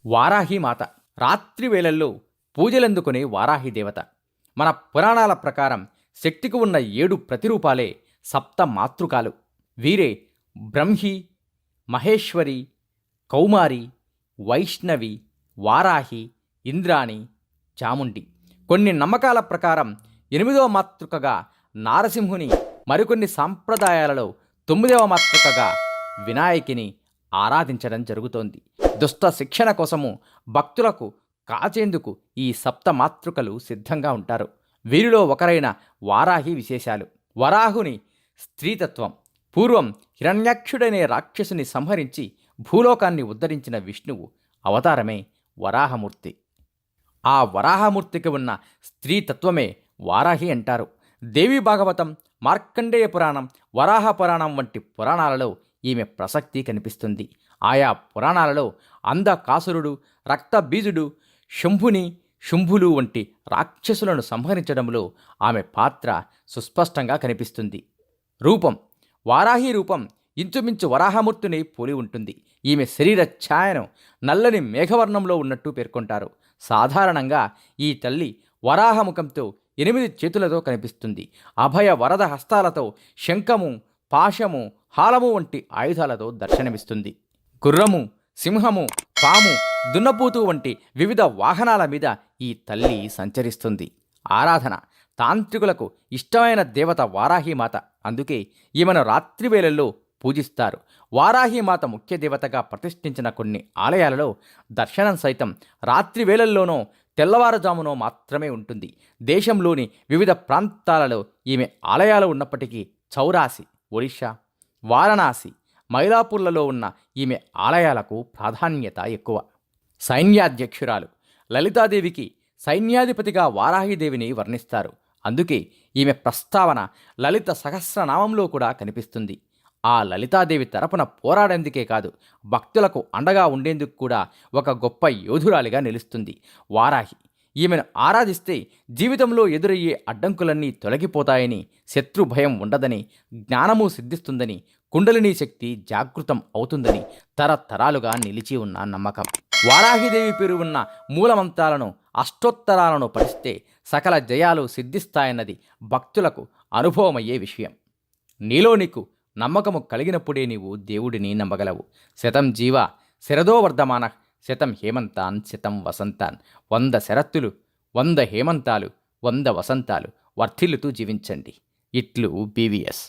వారాహి మాత రాత్రి వేళల్లో పూజలందుకునే వారాహి దేవత. మన పురాణాల ప్రకారం శక్తికి ఉన్న 7 ప్రతిరూపాలే సప్త మాతృకాలు. వీరే బ్రహ్మి, మహేశ్వరి, కౌమారి, వైష్ణవి, వారాహి, ఇంద్రాణి, చాముండి. కొన్ని నమ్మకాల ప్రకారం 8వ మాతృకగా నారసింహుని, మరికొన్ని సాంప్రదాయాలలో 9వ మాతృకగా వినాయకిని ఆరాధించడం జరుగుతోంది. దుష్ట శిక్షణ కోసము భక్తులకు కాచేందుకు ఈ సప్తమాతృకలు సిద్ధంగా ఉంటారు. వీరిలో ఒకరైన వారాహి విశేషాలు. వరాహుని స్త్రీతత్వం. పూర్వం హిరణ్యాక్షుడనే రాక్షసుని సంహరించి భూలోకాన్ని ఉద్ధరించిన విష్ణువు అవతారమే వరాహమూర్తి. ఆ వరాహమూర్తికి ఉన్న స్త్రీతత్వమే వారాహి అంటారు. దేవి భాగవతం, మార్కండేయ పురాణం, వరాహ పురాణం వంటి పురాణాలలో ఈమె ప్రసక్తి కనిపిస్తుంది. ఆయా పురాణాలలో అంధకాసురుడు, రక్తబీజుడు, శుంభులు వంటి రాక్షసులను సంహరించడంలో ఆమె పాత్ర సుస్పష్టంగా కనిపిస్తుంది. రూపం. వారాహి రూపం ఇంచుమించు వరాహమూర్తిని పోలి ఉంటుంది. ఈమె శరీర ఛాయను నల్లని మేఘవర్ణంలో ఉన్నట్టు పేర్కొంటారు. సాధారణంగా ఈ తల్లి వరాహముఖంతో 8 చేతులతో కనిపిస్తుంది. అభయ వరద హస్తాలతో శంఖము, పాశము, హాలము వంటి ఆయుధాలతో దర్శనమిస్తుంది. గుర్రము, సింహము, పాము, దున్నపోతు వంటి వివిధ వాహనాల మీద ఈ తల్లి సంచరిస్తుంది. ఆరాధన. తాంత్రికులకు ఇష్టమైన దేవత వారాహిమాత. అందుకే ఈమెను రాత్రివేళల్లో పూజిస్తారు. వారాహిమాత ముఖ్య దేవతగా ప్రతిష్ఠించిన కొన్ని ఆలయాలలో దర్శనం సైతం రాత్రివేళల్లోనో తెల్లవారుజామునో మాత్రమే ఉంటుంది. దేశంలోని వివిధ ప్రాంతాలలో ఈమె ఆలయాలు ఉన్నప్పటికీ చౌరాసి, ఒడిషా, వారణాసి, మైలాపూర్లలో ఉన్న ఈమె ఆలయాలకు ప్రాధాన్యత ఎక్కువ. సైన్యాధ్యక్షురాలు. లలితాదేవికి సైన్యాధిపతిగా వారాహిదేవిని వర్ణిస్తారు. అందుకే ఈమె ప్రస్తావన లలిత సహస్రనామంలో కూడా కనిపిస్తుంది. ఆ లలితాదేవి తరపున పోరాడేందుకే కాదు, భక్తులకు అండగా ఉండేందుకు కూడా ఒక గొప్ప యోధురాలిగా నిలుస్తుంది వారాహి. ఈమెను ఆరాధిస్తే జీవితంలో ఎదురయ్యే అడ్డంకులన్నీ తొలగిపోతాయని, శత్రు భయం ఉండదని, జ్ఞానము సిద్ధిస్తుందని, కుండలినీ శక్తి జాగృతం అవుతుందని తరతరాలుగా నిలిచి ఉన్న నమ్మకం. వారాహిదేవి పేరు ఉన్న మూలమంత్రాలను, అష్టోత్తరాలను పఠిస్తే సకల జయాలు సిద్ధిస్తాయన్నది భక్తులకు అనుభవమయ్యే విషయం. నీలో నీకు నమ్మకము కలిగినప్పుడే నీవు దేవుడిని నమ్మగలవు. శతం జీవ శరదో వర్ధమాన, శతం హేమంతాన్ శతం వసంతాన్. 100 శరత్తులు, 100 హేమంతాలు, 100 వసంతాలు వర్ధిల్లుతూ జీవించండి. ఇట్లు బీవీఎస్.